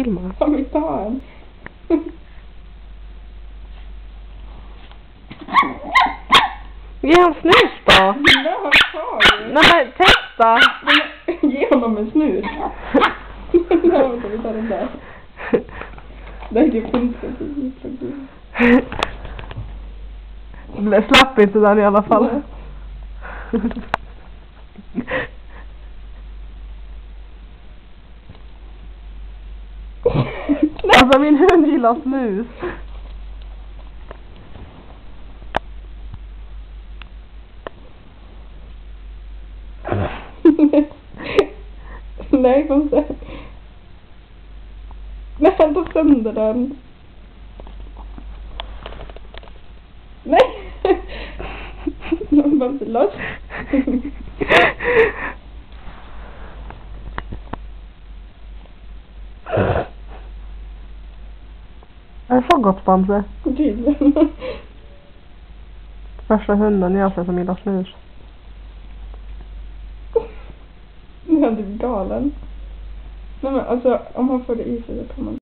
filma. Kan vi ta en? Ge han snus då. Nej, han tar ju. Nej men testa. Ge honom en snus. Nej, vi tar den där. Det är typ inte. Slapp inte den i alla fall. Alltså min hund gillar snus. Nej, kom sen. Nej, han tar sönder den. Nej. Jag var inte loss. Är det så gott, Bamse? Tydligen. Första hunden jag ser som gillar snus. Nu är han typ galen. Nej men alltså, om man får det i sig så kan man